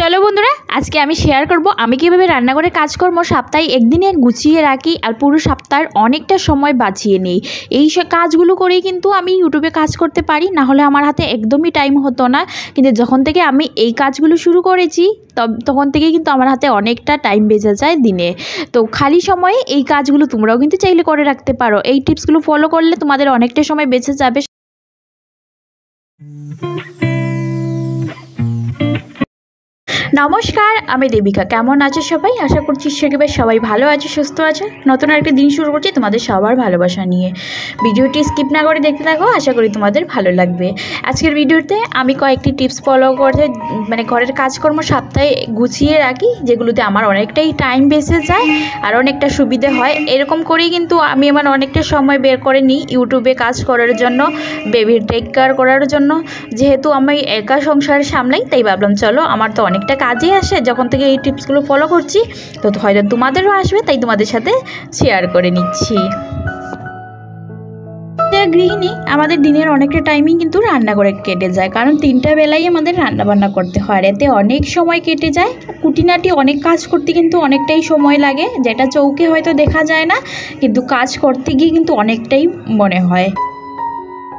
চলো বন্ধুরা, আজকে আমি শেয়ার করব আমি কিভাবে রান্নাঘরে কাজকর্ম সপ্তাহে একদিনে গুছিয়ে রাখি আর পুরো সপ্তাহের অনেকটা সময় বাঁচিয়ে নেই। এই কাজগুলো করেই কিন্তু আমি ইউটিউবে কাজ করতে পারি, না হলে আমার হাতে একদমই টাইম হতো না। কিন্তু যখন থেকে আমি এই কাজগুলো শুরু করেছি তখন থেকে কিন্তু আমার হাতে অনেকটা টাইম বেঁচে যায় দিনে। তো খালি সময়ে এই কাজগুলো তোমরাও কিন্তু চাইলে করে রাখতে পারো। এই টিপসগুলো ফলো করলে তোমাদের অনেকটা সময় বেঁচে যাবে। নমস্কার, আমি দেবিকা। কেমন আছো সবাই? আশা করছি সবাই ভালো আছো, সুস্থ আছো। নতুন একটা দিন শুরু করছি তোমাদের সবার ভালোবাসা নিয়ে। ভিডিওটি স্কিপ না করে দেখতে থাকো, আশা করি তোমাদের ভালো লাগবে। আজকের ভিডিওতে আমি কয়েকটি টিপস ফলো করে ঘরের কাজকর্ম সপ্তাহে গুছিয়ে রাখি, যেগুলোতে আমার অনেকটাই টাইম বেঁচে যায় আর অনেকটা সুবিধে হয়। এরকম করেই কিন্তু আমি আমার অনেকটা সময় বের করে নিই ইউটিউবে কাজ করার জন্য, বেবির টেক কেয়ার করার জন্য। যেহেতু আমি একা সংসার সামলাই, তাই ভাবলাম চলো আমার তো অনেকটা কাজে আসে যখন থেকে এই টিপসগুলো ফলো করছি, তো হয়তো তোমাদেরও আসবে, তাই তোমাদের সাথে শেয়ার করে নিচ্ছি। গৃহিণী আমাদের দিনের অনেকটা টাইমিং কিন্তু রান্না করে কেটে যায়, কারণ 3টা বেলায় আমাদের রান্না বান্না করতে হয়। এতে অনেক সময় কেটে যায়। কুটিনাটি অনেক কাজ করতে কিন্তু অনেকটাই সময় লাগে, যেটা চৌকে হয়তো দেখা যায় না, কিন্তু কাজ করতে গিয়ে কিন্তু অনেকটাই মনে হয়।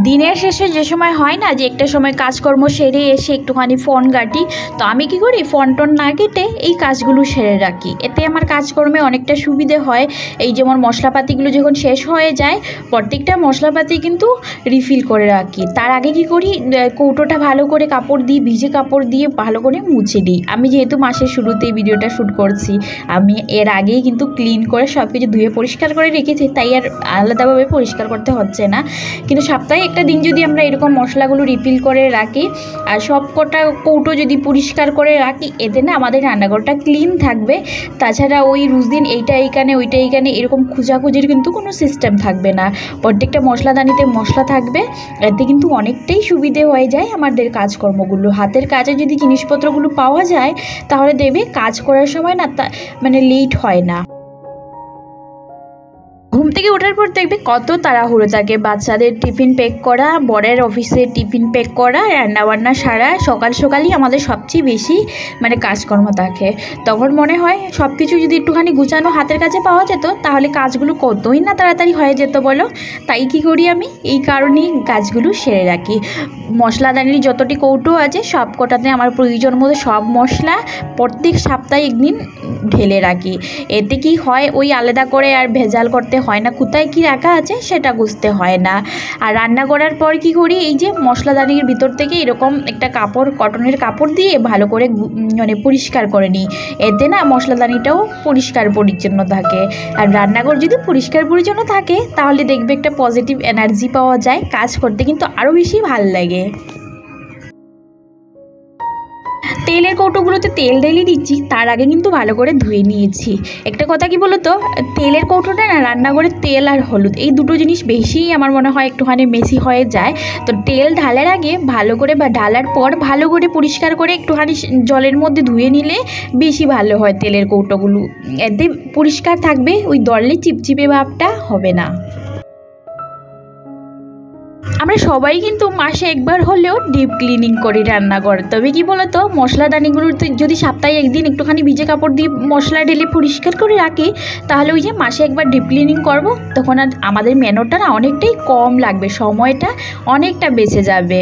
দিনের শেষে যে সময় হয় না যে একটা সময় কাজকর্ম সেরে এসে একটুখানি ফোন ঘাঁটি, তো আমি কি করি, ফোন টোন না কেটে এই কাজগুলো সেরে রাখি। এতে আমার কাজকর্মে অনেকটা সুবিধে হয়। এই যেমন মশলাপাতিগুলো যখন শেষ হয়ে যায়, প্রত্যেকটা মশলাপাতি কিন্তু রিফিল করে রাখি। তার আগে কি করি, কৌটোটা ভালো করে কাপড় দিয়ে, ভিজে কাপড় দিয়ে ভালো করে মুছে দিই। আমি যেহেতু মাসের শুরুতেই ভিডিওটা শ্যুট করছি, আমি এর আগেই কিন্তু ক্লিন করে সব কিছু ধুয়ে পরিষ্কার করে রেখেছি, তাই আর আলাদাভাবে পরিষ্কার করতে হচ্ছে না। কিন্তু সপ্তাহে একটা দিন যদি আমরা এরকম মশলাগুলো রিফিল করে রাখি আর সব কটা কৌটো যদি পরিষ্কার করে রাখি, এতে না আমাদের রান্নাঘরটা ক্লিন থাকবে। তাছাড়া ওই রোজ দিন এইটা এইখানে ওইটা এইখানে এরকম খোঁজাখুঁজির কিন্তু কোনো সিস্টেম থাকবে না। প্রত্যেকটা মশলাদানিতে মশলা থাকবে। এতে কিন্তু অনেকটাই সুবিধে হয়ে যায় আমাদের কাজকর্মগুলো। হাতের কাজে যদি জিনিসপত্রগুলো পাওয়া যায়, তাহলে দেবে কাজ করার সময় না লেট হয় না। ঘুম থেকে ওঠার পর দেখবে কত তাড়াহুড়ো থাকে, বাচ্চাদের টিফিন প্যাক করা, বরের অফিসে টিফিন প্যাক করা, রান্নাবান্না সারা। সকাল সকালই আমাদের সবচেয়ে বেশি কাজকর্ম থাকে। তখন মনে হয় সব কিছু যদি একটুখানি গুছানো হাতের কাছে পাওয়া যেত, তাহলে কাজগুলো কতই না তাড়াতাড়ি হয়ে যেত বলো। তাই কি করি আমি, এই কারণেই কাজগুলো সেরে রাখি। মশলাদানির যতটি কৌটো আছে সব কটাতে আমার প্রয়োজন মতো সব মশলা প্রত্যেক সপ্তাহে একদিন ঢেলে রাখি। এতে কি হয়, ওই আলাদা করে আর ভেজাল করতে হয় না, কোথায় কি রাখা আছে সেটা বুঝতে হয় না। আর রান্না করার পর কি করি, এই যে মশলাদানির ভিতর থেকে এরকম একটা কাপড়, কটনের কাপড় দিয়ে ভালো করে পরিষ্কার করে নিই। এতে না মশলাদানিটাও পরিষ্কার পরিচ্ছন্ন থাকে। আর রান্নাঘর যদি পরিষ্কার পরিচ্ছন্ন থাকে, তাহলে দেখবে একটা পজিটিভ এনার্জি পাওয়া যায়, কাজ করতে কিন্তু আরও বেশি ভাল লাগে। তেলের কৌটোগুলোতে তেল ঢেলে দিচ্ছি, তার আগে কিন্তু ভালো করে ধুয়ে নিয়েছি। একটা কথা কি বলো তো, তেলের কৌটোটা না রান্নাঘরে তেল আর হলুদ এই দুটো জিনিস বেশিই আমার মনে হয় একটুখানি মেশি হয়ে যায়। তো তেল ঢালার আগে ভালো করে বা ঢালার পর ভালো করে পরিষ্কার করে একটুখানি জলের মধ্যে ধুয়ে নিলে বেশি ভালো হয় তেলের কৌটোগুলো। এতে পরিষ্কার থাকবে, ওই দলে চিপচিপে ভাবটা হবে না। আমরা সবাই কিন্তু মাসে একবার হলেও ডিপ ক্লিনিং করি রান্নাঘর। তবে কি বলতো, মশলাদানিগুলো যদি সপ্তাহে একদিন একটুখানি ভিজে কাপড় দিয়ে মশলা ঢেলে পরিষ্কার করে রাখি, তাহলে ওই যে মাসে একবার ডিপ ক্লিনিং করব, তখন আর আমাদের মেনুটা না অনেকটাই কম লাগবে, সময়টা অনেকটা বেঁচে যাবে।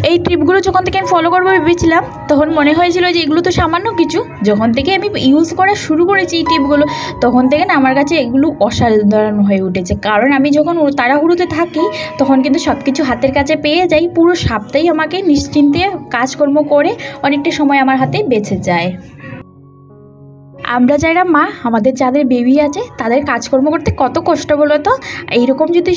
এই ট্রিপগুলো যখন থেকে আমি ফলো করবো ভেবেছিলাম, তখন মনে হয়েছিল যে এগুলো তো সামান্য কিছু। যখন থেকে আমি ইউজ করা শুরু করেছি এই টিপগুলো, তখন থেকে না আমার কাছে এগুলো অসাধারণ হয়ে উঠেছে। কারণ আমি যখন তাড়াহুড়োতে থাকি, তখন কিন্তু সব কিছু হাতের কাছে পেয়ে যাই। পুরো সপ্তাহে আমাকে নিশ্চিন্তে কাজকর্ম করে অনেকটা সময় আমার হাতে বেঁচে যায়। আমরা যারা মা, আমাদের যাদের বেবি আছে, তাদের কাজকর্ম করতে কত কষ্ট বলো তো। এইরকম যদি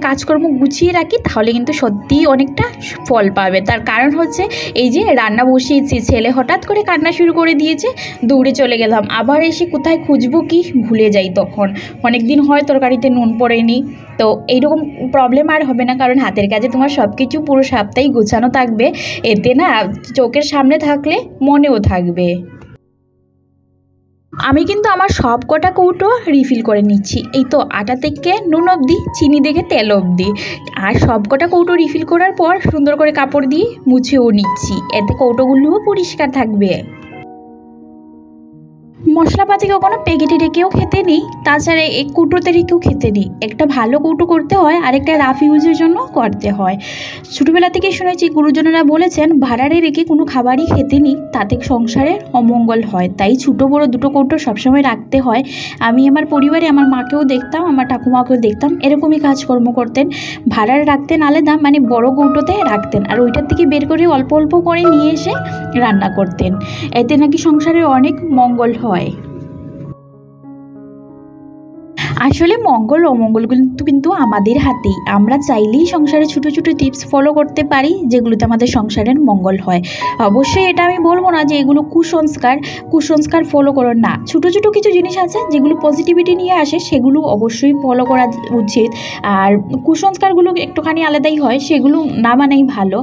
কাজকর্ম গুছিয়ে রাখি, তাহলে কিন্তু সত্যিই অনেকটা ফল পাবে। তার কারণ হচ্ছে, এই যে রান্না বসিয়েছি, ছেলে হঠাৎ করে কান্না শুরু করে দিয়েছে, দৌড়ে চলে গেলাম, আবার এসে কোথায় খুঁজবো কি ভুলে যাই। তখন অনেক দিন হয় তরকারিতে নুন পড়েনি। তো এইরকম প্রবলেম আর হবে না, কারণ হাতের কাছে তোমার সব কিছু পুরো সপ্তাহে গোছানো থাকবে। এতে না চোখের সামনে থাকলে মনেও থাকবে। আমি কিন্তু আমার সব কটা কৌটো রিফিল করে নিচ্ছি। এই তো আটা থেকে নুন অবধি, চিনি থেকে তেল অবধি, আর সব কটা কৌটো রিফিল করার পর সুন্দর করে কাপড় দিয়ে মুছেও নিচ্ছি, এতে কৌটোগুলোও পরিষ্কার থাকবে। মশলাপাতি কখনো প্যাকেটে রেখেও খেতে নেই, তাছাড়া এক কৌটোতে রেখেও খেতে নেই। একটা ভালো কৌটো করতে হয় আর একটা রাফ ইউজের জন্য করতে হয়। ছোটোবেলা থেকে শুনেছি গুরুজনেরা বলেছেন ভাড়ারে রেখে কোনো খাবারই খেতে নেই, তাতে সংসারের অমঙ্গল হয়। তাই ছোটো বড়ো দুটো কৌটো সবসময় রাখতে হয়। আমি আমার পরিবারে আমার মাকেও দেখতাম, আমার ঠাকুমাকেও দেখতাম এরকমই কাজকর্ম করতেন। ভাড়ারে রাখতেন আলাদা, মানে বড় কৌটোতে রাখতেন, আর ওইটার থেকে বের করে অল্প অল্প করে নিয়ে এসে রান্না করতেন। এতে নাকি সংসারের অনেক মঙ্গল হয়। আসলে মঙ্গল অমঙ্গল কিন্তু আমাদের হাতেই। আমরা চাইলেই সংসারে ছোটো ছোটো টিপস ফলো করতে পারি যেগুলোতে আমাদের সংসারের মঙ্গল হয়। অবশ্যই এটা আমি বলবো না যে এগুলো কুসংস্কার ফলো করো না। ছোটো ছোটো কিছু জিনিস আছে যেগুলো পজিটিভিটি নিয়ে আসে, সেগুলো অবশ্যই ফলো করা উচিত। আর কুসংস্কারগুলো একটুখানি আলাদাই হয়, সেগুলো না মানেই ভালো।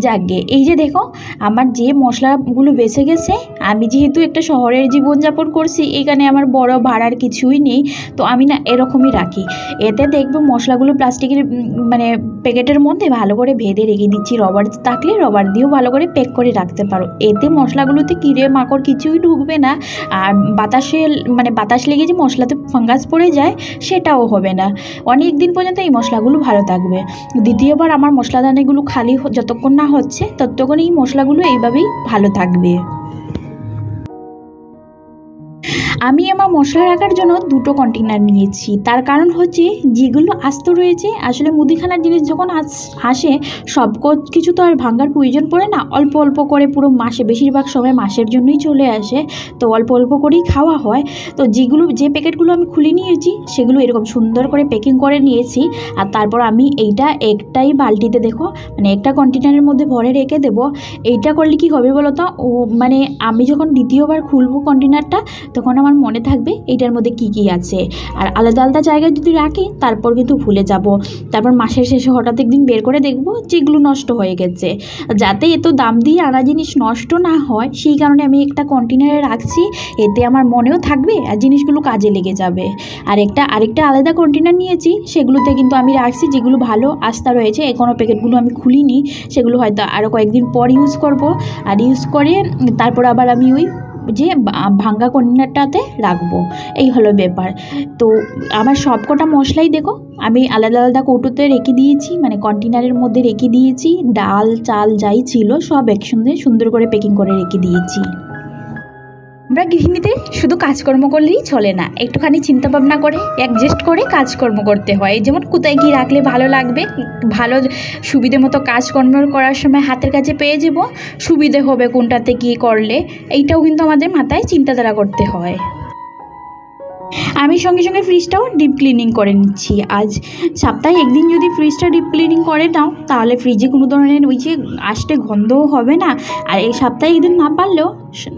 যাকগে, এই যে দেখো আমার যে মশলাগুলো বেঁচে গেছে, আমি যেহেতু একটা শহরের জীবনযাপন করছি, এখানে আমার বড় ভাড়ার কিছুই নেই, তো আমি না এরকমই রাখি। এতে দেখবো মশলাগুলো প্লাস্টিকের মানে প্যাকেটের মধ্যে ভালো করে বেঁধে রেখে দিচ্ছি। রবার থাকলে রবার দিয়েও ভালো করে প্যাক করে রাখতে পারো, এতে মশলাগুলোতে কিরে মাকড় কিছুই ঢুকবে না। আর বাতাস লেগে যে মশলাতে ফাঙ্গাস পড়ে যায় সেটাও হবে না। অনেক দিন পর্যন্ত এই মশলাগুলো ভালো থাকবে। দ্বিতীয়বার আমার মশলাদানিগুলো খালি যতক্ষণ না হচ্ছে ততক্ষণ এই মশলাগুলো এইভাবেই ভালো থাকবে। আমি আমার মশলা রাখার জন্য দুটো কন্টেনার নিয়েছি। তার কারণ হচ্ছে যেগুলো আস্ত রয়েছে, আসলে মুদিখানার জিনিস যখন আসে সব কিছু তো আর ভাঙার প্রয়োজন পড়ে না, অল্প অল্প করে পুরো মাসে, বেশিরভাগ সময় মাসের জন্যই চলে আসে, তো অল্প অল্প করেই খাওয়া হয়। তো যে প্যাকেটগুলো আমি খুলে নিয়েছি সেগুলো এরকম সুন্দর করে প্যাকিং করে নিয়েছি। আর তারপর আমি এইটা একটাই বালতিতে মানে একটা কন্টেনারের মধ্যে ভরে রেখে দেবো। এইটা করলে কি হবে বলো তো, মানে আমি যখন দ্বিতীয়বার খুলবো কন্টেনারটা তখন আমার মনে থাকবে এইটার মধ্যে কি কি আছে। আর আলাদা আলাদা জায়গায় যদি রাখি তারপর কিন্তু ভুলে যাব, তারপর মাসের শেষে হঠাৎ একদিন বের করে দেখবো যেগুলো নষ্ট হয়ে গেছে। যাতে এত দাম দিয়ে আনা জিনিস নষ্ট না হয় সেই কারণে আমি একটা কন্টেনারে রাখছি, এতে আমার মনেও থাকবে আর জিনিসগুলো কাজে লেগে যাবে। আর আরেকটা আলাদা কন্টেনার নিয়েছি, সেগুলোতে কিন্তু আমি রাখছি যেগুলো ভালো আস্থা রয়েছে, এখনও প্যাকেটগুলো আমি খুলিনি, সেগুলো হয়তো আরও কয়েকদিন পর ইউজ করব। আর ইউজ করে তারপর আবার আমি ওই যে ভাঙ্গা কন্টেনারটাতে রাখবো, এই হলো ব্যাপার। তো আমার সব কটা মশলাই আমি আলাদা আলাদা কৌটোতে রেখে দিয়েছি, মানে কন্টেনারের মধ্যে রেখে দিয়েছি। ডাল চাল যাই ছিল সব একসঙ্গে সুন্দর করে প্যাকিং করে রেখে দিয়েছি। আমরা গৃহিণীতে শুধু কাজকর্ম করলেই চলে না, একটুখানি চিন্তা ভাবনা করে অ্যাডজাস্ট করে কাজকর্ম করতে হয়। যেমন কোথায় কী রাখলে ভালো লাগবে, ভালো সুবিধে মতো কাজকর্ম করার সময় হাতের কাছে পেয়ে যাব, সুবিধে হবে কোনটাতে কী করলে, এইটাও কিন্তু আমাদের মাথায় চিন্তাধারা করতে হয়। আমি সঙ্গে সঙ্গে ফ্রিজটাও ডিপ ক্লিনিং করে নিচ্ছি। আজ সপ্তাহে একদিন যদি ফ্রিজটা ডিপ ক্লিনিং করে নাও তাহলে ফ্রিজে কোনো ধরনের ওই যে আষ্টে গন্ধও হবে না। আর এই সপ্তাহে একদিন না পারলেও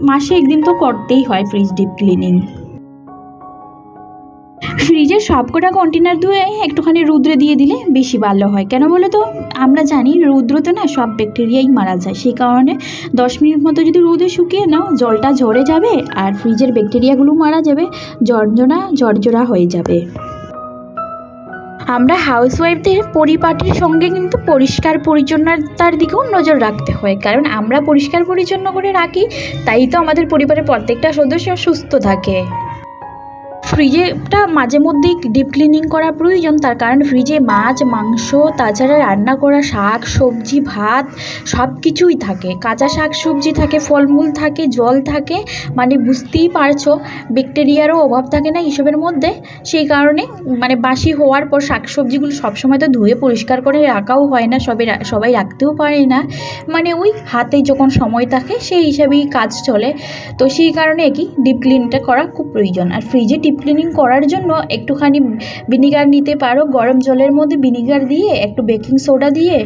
মাসে একদিন তো করতেই হয় ফ্রিজ ডিপ ক্লিনিং। ফ্রিজের সবকটা কন্টেনার ধুয়ে একটুখানি রৌদ্রে দিয়ে দিলে বেশি ভালো হয়। কেন বলো তো, আমরা জানি রৌদ্রতে না সব ব্যাকটেরিয়াই মারা যায়, সেই কারণে 10 মিনিট মতো যদি রৌদে শুকিয়ে নাও জলটা ঝরে যাবে আর ফ্রিজের ব্যাকটেরিয়াগুলো মারা যাবে, ঝরঝরা হয়ে যাবে। আমরা হাউসওয়াইফদের পরিপাটির সঙ্গে কিন্তু পরিষ্কার পরিচ্ছন্নতার দিকেও নজর রাখতে হয়, কারণ আমরা পরিষ্কার পরিচ্ছন্ন করে রাখি, তাই তো আমাদের পরিবারের প্রত্যেকটা সদস্য সুস্থ থাকে। ফ্রিজেটা মাঝে মধ্যেই ডিপ ক্লিনিং করা প্রয়োজন, তার কারণ ফ্রিজে মাছ মাংস তাছাড়া রান্না করা শাক সবজি ভাত সব কিছুই থাকে, কাঁচা শাক সবজি থাকে, ফলমূল থাকে, জল থাকে, মানে বুঝতেই পারছো ব্যাকটেরিয়ারও অভাব থাকে না এইসবের মধ্যে। সেই কারণে মানে বাসি হওয়ার পর শাক সবজিগুলো সবসময় তো ধুয়ে পরিষ্কার করে রাখাও হয় না, সবাই রাখতেও পারে না, মানে ওই হাতে যখন সময় থাকে সেই হিসাবেই কাজ চলে। তো সেই কারণে কি ডিপ ক্লিনটা করা খুব প্রয়োজন। আর ফ্রিজে ডিপ ক্লিনিং করার জন্য একটুখানি ভিনিগার নিতে পারো, গরম জলের মধ্যে ভিনিগার দিয়ে একটু বেকিং সোডা দিয়ে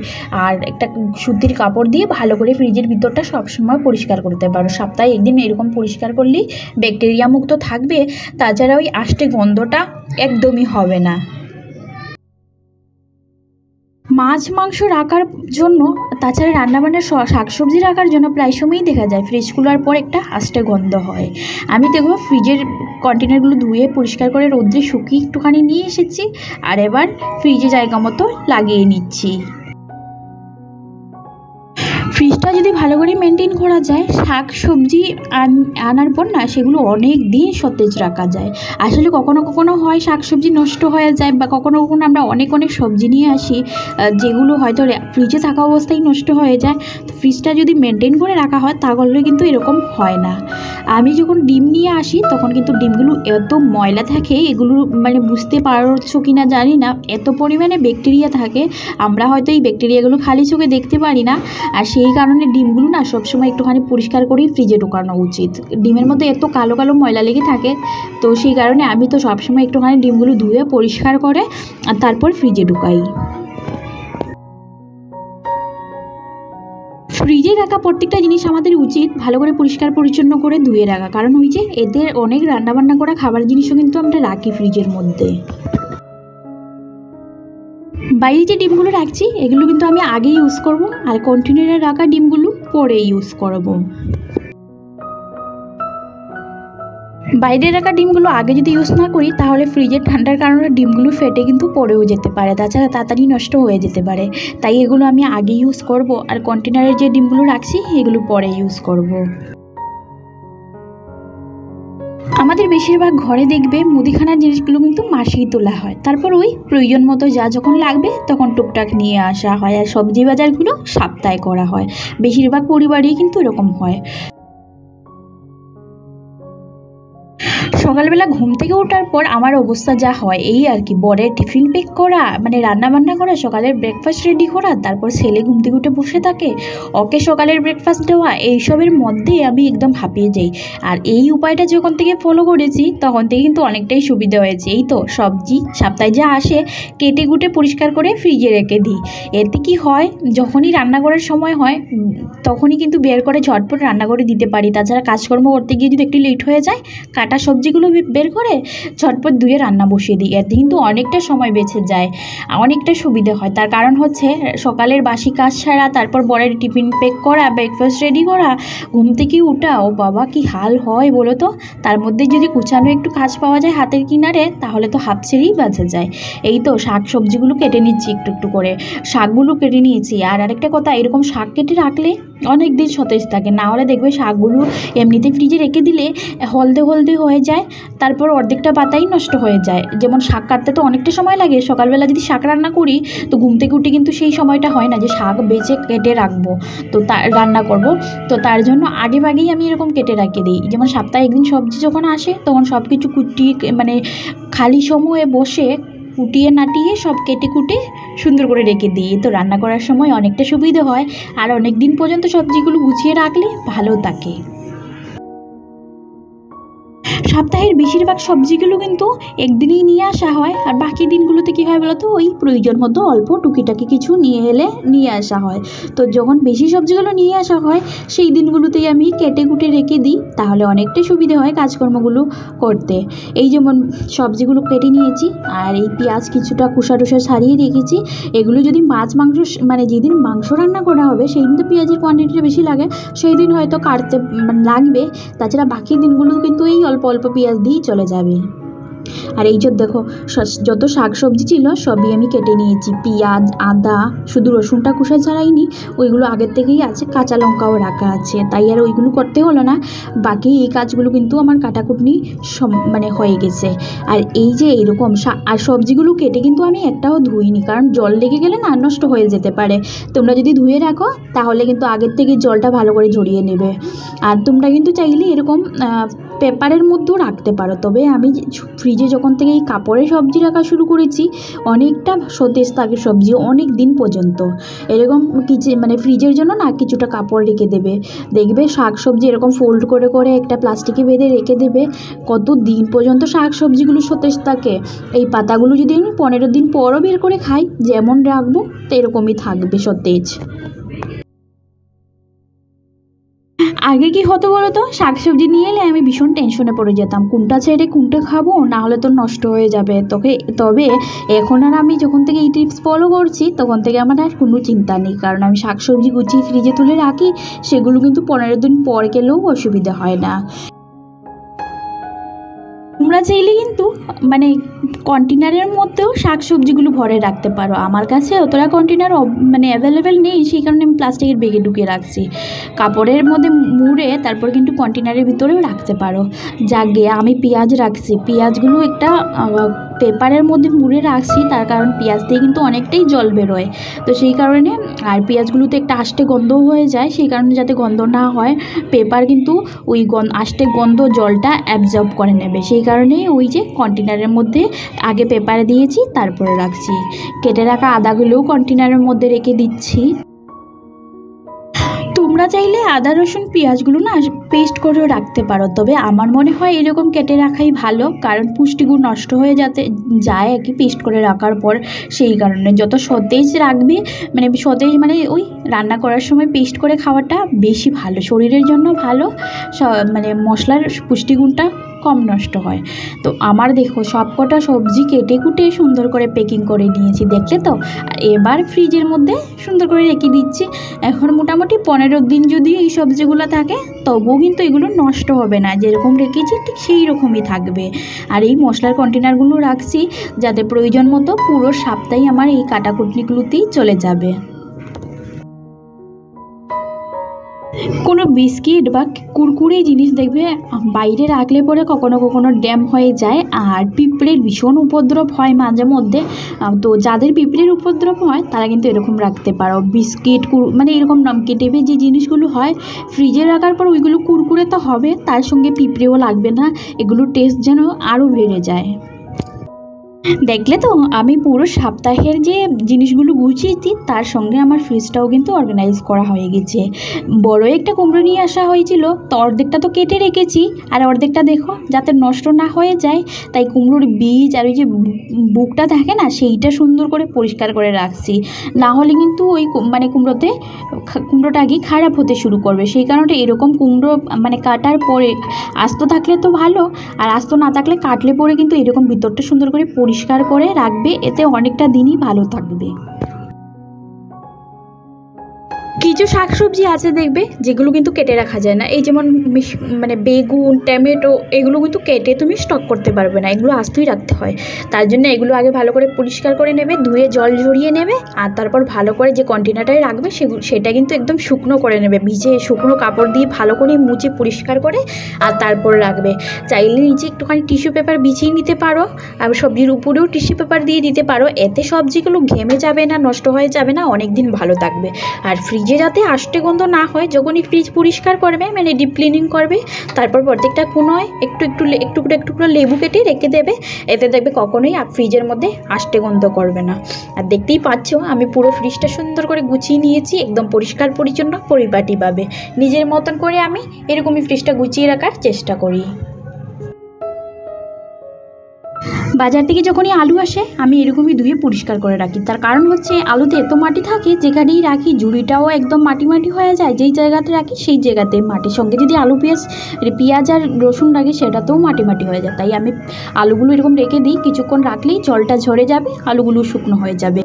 আর একটা সুতির কাপড় দিয়ে ভালো করে ফ্রিজের ভিতরটা সবসময় পরিষ্কার করতে পারো। সপ্তাহে একদিন এরকম পরিষ্কার করলেই ব্যাকটেরিয়া মুক্ত থাকবে, তাছাড়া ওই আষ্টে গন্ধটা একদমই হবে না। মাছ মাংস রাখার জন্য, তাছাড়া রান্নাবান্নার শাকসবজি রাখার জন্য প্রায় সময়ই দেখা যায় ফ্রিজ খোলার পর একটা আষ্টে গন্ধ হয়। আমি দেখবো ফ্রিজের কন্টেনারগুলো ধুয়ে পরিষ্কার করে রোদ্রে শুকিয়ে একটুখানি নিয়ে এসেছি, আর এবার ফ্রিজে জায়গা মতো লাগিয়ে নিচ্ছি। ফ্রিজটা যদি ভালো করে মেনটেন করা যায়, শাক সবজি আনার পর না সেগুলো অনেক দিন সতেজ রাখা যায়। আসলে কখনো কখনো হয় শাক সবজি নষ্ট হয়ে যায়, বা কখনো কখনো আমরা অনেক সবজি নিয়ে আসি যেগুলো হয়তো ফ্রিজে থাকা অবস্থায় নষ্ট হয়ে যায়। তো ফ্রিজটা যদি মেনটেন করে রাখা হয় তাহলে কিন্তু এরকম হয় না। আমি যখন ডিম নিয়ে আসি তখন কিন্তু ডিমগুলো এত ময়লা থাকে, এগুলো মানে বুঝতে পারছো কি না জানি না, এত পরিমাণে ব্যাকটেরিয়া থাকে, আমরা হয়তো এই ব্যাকটেরিয়াগুলো খালি চোখে দেখতে পারি না। আর সেই কারণে ডিমগুলো না সবসময় একটুখানি পরিষ্কার করেই ফ্রিজে ঢোকানো উচিত। ডিমের মধ্যে এত কালো কালো ময়লা লেগে থাকে, তো সেই কারণে আমি তো সবসময় একটুখানি ডিমগুলো ধুয়ে পরিষ্কার করে আর তারপর ফ্রিজে ঢুকাই। ফ্রিজে রাখা প্রত্যেকটা জিনিস আমাদের উচিত ভালো করে পরিষ্কার পরিচ্ছন্ন করে ধুয়ে রাখা, কারণ ওই যে এদের অনেক রান্নাবান্না করা খাবার জিনিসও কিন্তু আমরা রাখি ফ্রিজের মধ্যে। বাইরে যে ডিমগুলো রাখছি এগুলো কিন্তু আমি আগে ইউজ করব, আর কন্টেনারে রাখা ডিমগুলো পরে ইউজ করব। বাইরে রাখা ডিমগুলো আগে যদি ইউজ না করি তাহলে ফ্রিজের ঠান্ডার কারণে ডিমগুলো ফেটে কিন্তু পড়েও যেতে পারে, তাছাড়া তাড়াতাড়ি নষ্ট হয়ে যেতে পারে। তাই এগুলো আমি আগে ইউজ করব, আর কন্টেনারের যে ডিমগুলো রাখছি এগুলো পরে ইউজ করব। আমাদের বেশিরভাগ ঘরে দেখবে মুদিখানার জিনিসগুলো কিন্তু মাসেই তোলা হয়, তারপর ওই প্রয়োজন মতো যা যখন লাগবে তখন টুকটাক নিয়ে আসা হয়। আর সবজি বাজারগুলো সপ্তাহে করা হয়, বেশিরভাগ পরিবারেই কিন্তু এরকম হয়। সকালবেলা ঘুম থেকে ওঠার পর আমার অবস্থা যা হয় এই আর কি, বরের টিফিন প্যাক করা, মানে রান্নাবান্না করা, সকালের ব্রেকফাস্ট রেডি করা, তারপর ছেলে ঘুম থেকে উঠে বসে থাকে, ওকে সকালের ব্রেকফাস্ট দেওয়া, এইসবের মধ্যেই আমি একদম হাঁপিয়ে যাই। আর এই উপায়টা যখন থেকে ফলো করেছি তখন থেকে কিন্তু অনেকটাই সুবিধা হয়েছে। এই তো সবজি সপ্তাহে যা আসে কেটে কুটে পরিষ্কার করে ফ্রিজে রেখে দিই। এতে কি হয়, যখনই রান্না করার সময় হয় তখনই কিন্তু বের করে ঝটপট রান্না করে দিতে পারি। তাছাড়া কাজকর্ম করতে গিয়ে যদি একটু লেট হয়ে যায়, কাটা সবজিগুলো বের করে ঝটপট ধুয়ে রান্না বসিয়ে দিই, এতে কিন্তু অনেকটা সময় বেঁচে যায়, অনেকটা সুবিধে হয়। তার কারণ হচ্ছে সকালের বাসি কাজ ছাড়া তারপর বরের টিফিন প্যাক করা, ব্রেকফাস্ট রেডি করা, ঘুম থেকে উঠা, ও বাবা কি হাল হয় বলো তো। তার মধ্যে যদি কুচানো একটু কাজ পাওয়া যায় হাতের কিনারে তাহলে তো হাফ ছেড়েই বাঁচা যায়। এই তো শাক সবজিগুলো কেটে নিচ্ছি একটু একটু করে, শাকগুলো কেটে নিয়েছি। আর আরেকটা কথা, এরকম শাক কেটে রাখলে অনেক দিন সতেজ থাকে, না হলে দেখবে শাকগুলো এমনিতে ফ্রিজে রেখে দিলে হলদে হলদে হয়ে যায়, তারপর অর্ধেকটা পাতাই নষ্ট হয়ে যায়। যেমন শাক কাটতে তো অনেকটা সময় লাগে, সকালবেলা যদি শাক রান্না করি তো ঘুম থেকে উঠে কিন্তু সেই সময়টা হয় না যে শাক বেছে কেটে রাখবো, তো রান্না করব। তো তার জন্য আগে ভাগেই আমি এরকম কেটে রেখে দিই। যেমন সপ্তাহে একদিন সবজি যখন আসে তখন সব কিছু কুটিয়ে, মানে খালি সময়ে বসে কুটিয়ে নাটিয়ে সব কেটে কুটে সুন্দর করে রেখে দিই, তো রান্না করার সময় অনেকটা সুবিধা হয়। আর অনেক দিন পর্যন্ত সবজিগুলো গুছিয়ে রাখলে ভালো থাকে। সপ্তাহের বেশিরভাগ সবজিগুলো কিন্তু একদিনেই নিয়ে আসা হয়, আর বাকি দিনগুলোতে কী হয় বলো তো, ওই প্রয়োজন মতো অল্প টুকিটাকি কিছু নিয়ে আসা হয়। তো যখন বেশি সবজিগুলো নিয়ে আসা হয় সেই দিনগুলোতেই আমি কেটে কুটে রেখে দিই, তাহলে অনেকটাই সুবিধে হয় কাজকর্মগুলো করতে। এই যেমন সবজিগুলো কেটে নিয়েছি, আর এই পেঁয়াজ কিছুটা খোসা টোসা ছাড়িয়ে রেখেছি। এগুলো যদি মাছ মাংস, মানে যেদিন মাংস রান্না করা হবে সেই দিন তো পেঁয়াজের কোয়ান্টিটিটা বেশি লাগে, সেই দিন হয়তো কাটতে লাগবে। তাছাড়া বাকি দিনগুলো কিন্তু এই অল্প অল্প পেঁয়াজ দিয়েই চলে যাবে। আর এই যে দেখো যত শাক সবজি ছিল সবই আমি কেটে নিয়েছি, পেঁয়াজ, আদা, শুধু রসুনটা কুসা ছাড়াইনি, ওইগুলো আগের থেকেই আছে, কাঁচা লঙ্কাও রাখা আছে, তাই আর ওইগুলো করতে হলো না। বাকি এই কাজগুলো কিন্তু আমার কাটাকুটনি মানে হয়ে গেছে। আর এই যে এইরকম আর সবজিগুলো কেটে কিন্তু আমি একটাও ধুইনি, কারণ জল লেগে গেলে না নষ্ট হয়ে যেতে পারে। তোমরা যদি ধুয়ে রাখো তাহলে কিন্তু আগের থেকে জলটা ভালো করে ঝরিয়ে নেবে। আর তোমরা কিন্তু চাইলে এরকম পেপারের মধ্যেও রাখতে পারো, তবে আমি ফ্রিজে যখন থেকে এই কাপড়ে সবজি রাখা শুরু করেছি অনেকটা সতেজ থাকে সবজি অনেক দিন পর্যন্ত। এরকম কিছু মানে ফ্রিজের জন্য না কিছুটা কাপড় রেখে দেবে, দেখবে শাক সবজি এরকম ফোল্ড করে করে একটা প্লাস্টিকে বেঁধে রেখে দেবে, কত দিন পর্যন্ত শাক সবজিগুলো সতেজ থাকে। এই পাতাগুলো যদি আমি 15 দিন পরও বের করে খাই, যেমন রাখবো তো এরকমই থাকবে সতেজ। আগে কি হতো বলো তো, শাকসবজি নিয়ে এলে আমি ভীষণ টেনশনে পড়ে যেতাম, কোনটা ছেড়ে কোনটা খাবো, না হলে তো নষ্ট হয়ে যাবে। তবে এখন আর আমি যখন থেকে এই টিপস ফলো করছি তখন থেকে আমার আর কোনো চিন্তা নেই, কারণ আমি শাকসবজি গুছিয়ে ফ্রিজে তুলে রাখি, সেগুলো কিন্তু 15 দিন পর গেলেও অসুবিধা হয় না। তোমরা চাইলে কিন্তু মানে কন্টেনারের মধ্যেও শাকসবজিগুলো ভরে রাখতে পারো। আমার কাছে অতটা কন্টেনার মানে অ্যাভেলেবেল নেই, সেই কারণে আমি প্লাস্টিকের ব্যাগে ঢুকিয়ে রাখছি। কাপড়ের মধ্যে মুড়ে তারপর কিন্তু কন্টেনারের ভিতরেও রাখতে পারো। যাকে আমি পেঁয়াজ রাখছি, পেঁয়াজগুলো একটা পেপারের মধ্যে মুড়ে রাখছি, তার কারণ পেঁয়াজ দিয়ে কিন্তু অনেকটাই জল বেরোয়, তো সেই কারণে। আর পেঁয়াজগুলোতে একটা আষ্টে গন্ধও হয়ে যায়, সেই কারণে যাতে গন্ধ না হয়, পেপার কিন্তু ওই আষ্টে গন্ধ জলটা অ্যাবজর্ব করে নেবে, সেই কারণে ওই যে কন্টেনারের মধ্যে আগে পেপারে দিয়েছি তারপরে রাখছি। কেটে রাখা আদাগুলোও কন্টেনারের মধ্যে রেখে দিচ্ছি। তোমরা চাইলে আদা রসুন পেঁয়াজগুলো না পেস্ট করেও রাখতে পারো, তবে আমার মনে হয় এরকম কেটে রাখাই ভালো, কারণ পুষ্টিগুণ নষ্ট হয়ে যায় আর কি পেস্ট করে রাখার পর। সেই কারণে যত সতেজ রাখবে, মানে সতেজ মানে ওই রান্না করার সময় পেস্ট করে খাওয়াটা বেশি ভালো, শরীরের জন্য ভালো, মানে মশলার পুষ্টিগুণটা কম নষ্ট হয়। তো আমার দেখো সবকটা সবজি কেটে কুটে সুন্দর করে প্যাকিং করে নিয়েছি, দেখলে তো। এবার ফ্রিজের মধ্যে সুন্দর করে রেখে দিচ্ছি। এখন মোটামুটি 15 দিন যদি এই সবজিগুলো থাকে তবুও কিন্তু এগুলো নষ্ট হবে না, যেরকম রেখেছি ঠিক সেই রকমই থাকবে। আর এই মশলার কন্টেনারগুলো রাখছি যাতে প্রয়োজন মতো পুরো সপ্তাহে আমার এই কাটাকুটনিগুলোতেই চলে যাবে। কোনো বিস্কিট বা কুরকুরে জিনিস দেখবে বাইরে রাখলে পরে কখনো কখনো ড্যাম হয়ে যায়, আর পিঁপড়ের ভীষণ উপদ্রব হয় মাঝে মধ্যে। তো যাদের পিঁপড়ের উপদ্রব হয় তারা কিন্তু এরকম রাখতে পারো, বিস্কিট মানে এরকম নমকিন টাইপের যে জিনিসগুলো হয় ফ্রিজে রাখার পর ওইগুলো কুরকুরে তো হবে, তার সঙ্গে পিঁপড়েও লাগবে না, এগুলোর টেস্ট যেন আরও বেড়ে যায়। দেখলে তো আমি পুরো সপ্তাহের যে জিনিসগুলো গুছিয়েছি তার সঙ্গে আমার ফ্রিজটাও কিন্তু অর্গানাইজ করা হয়ে গেছে। বড় একটা কুমড়ো নিয়ে আসা হয়েছিল, তো অর্ধেকটা তো কেটে রেখেছি, আর অর্ধেকটা দেখো যাতে নষ্ট না হয়ে যায় তাই কুমড়োর বীজ আর ওই যে বুকটা থাকে না সেইটা সুন্দর করে পরিষ্কার করে রাখছি, না হলে কিন্তু ওই মানে কুমড়োটা আগে খারাপ হতে শুরু করবে। সেই কারণে এরকম কুমড়ো মানে কাটার পরে আস্ত থাকলে তো ভালো, আর আস্ত না থাকলে কাটলে পরে কিন্তু এরকম ভিতরটা সুন্দর করে পরিষ্কার করে রাখবে, এতে অনেকটা দিনই ভালো থাকবে। কিছু শাকসবজি আছে দেখবে যেগুলো কিন্তু কেটে রাখা যায় না, এই যেমন মানে বেগুন, টমেটো, এগুলো কিন্তু কেটে তুমি স্টক করতে পারবে না, এগুলো আস্তই রাখতে হয়। তার জন্য এগুলো আগে ভালো করে পরিষ্কার করে নেবে, ধুয়ে জল ঝরিয়ে নেবে, আর তারপর ভালো করে যে কন্টেনারটায় রাখবে সেটা কিন্তু একদম শুকনো করে নেবে, ভিজে শুকনো কাপড় দিয়ে ভালো করে মুছে পরিষ্কার করে আর তারপর রাখবে। চাইলে নিচে একটুখানি টিস্যু পেপার বিছিয়ে নিতে পারো, আর সবজির উপরেও টিস্যু পেপার দিয়ে দিতে পারো, এতে সবজিগুলো ঘেমে যাবে না, নষ্ট হয়ে যাবে না, অনেক দিন ভালো থাকবে। আর ফ্রিজে যাতে আষ্টে গন্ধ না হয়, যখনই ফ্রিজ পরিষ্কার করবে মানে ডিপ ক্লিনিং করবে, তারপর প্রত্যেকটা কোণায় একটু করে লেবু কেটে রেখে দেবে, এতে দেখবে কখনোই ফ্রিজের মধ্যে আষ্টে গন্ধ করবে না। আর দেখতেই পাচ্ছ আমি পুরো ফ্রিজটা সুন্দর করে গুছিয়ে নিয়েছি, একদম পরিষ্কার পরিচ্ছন্ন পরিপাটিভাবে। নিজের মতন করে আমি এরকমই ফ্রিজটা গুছিয়ে রাখার চেষ্টা করি। বাজার থেকে যখনই আলু আসে আমি এরকমই ধুয়ে পরিষ্কার করে রাখি, তার কারণ হচ্ছে আলুতে এত মাটি থাকে, যেখানেই রাখি ঝুড়িটাও একদম মাটি হয়ে যায়, যেই জায়গাতে রাখি সেই জায়গাতে মাটির সঙ্গে যদি আলু পেঁয়াজ আর রসুন রাখি সেটাতেও মাটি হয়ে যায়। তাই আমি আলুগুলো এরকম রেখে দিই, কিছুক্ষণ রাখলেই জলটা ঝরে যাবে, আলুগুলো শুকনো হয়ে যাবে।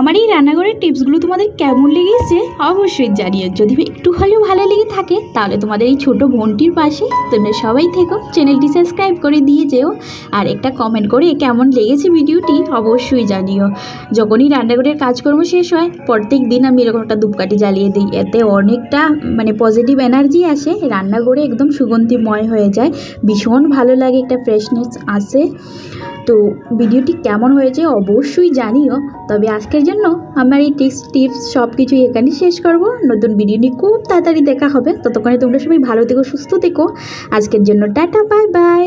আমার এই রান্নাঘরের টিপসগুলো তোমাদের কেমন লেগেছে অবশ্যই জানিও, যদি একটু হলেও ভালো লেগে থাকে তাহলে তোমাদের এই ছোট বোনটির পাশে তোমরা সবাই থেকো, চ্যানেলটি সাবস্ক্রাইব করে দিয়ে যেও, আর একটা কমেন্ট করে কেমন লেগেছে ভিডিওটি অবশ্যই জানিও। যখনই রান্নাঘরের কাজকর্ম শেষ হয় প্রত্যেক দিন আমি এরকম একটা ধূপকাঠি জ্বালিয়ে দিই, এতে অনেকটা মানে পজিটিভ এনার্জি আসে, রান্নাঘরে একদম সুগন্ধিময় হয়ে যায়, ভীষণ ভালো লাগে, একটা ফ্রেশনেস আসে। তো ভিডিওটি কেমন হয়েছে অবশ্যই জানিও। তবে আজকের জন্য আমার এই টিপস সব কিছুই এখানেই শেষ করব, নতুন ভিডিও নিয়ে খুব তাড়াতাড়ি দেখা হবে, ততক্ষণে তোমরা সবাই ভালো থেকো, সুস্থ থেকো। আজকের জন্য টাটা, বাই বাই।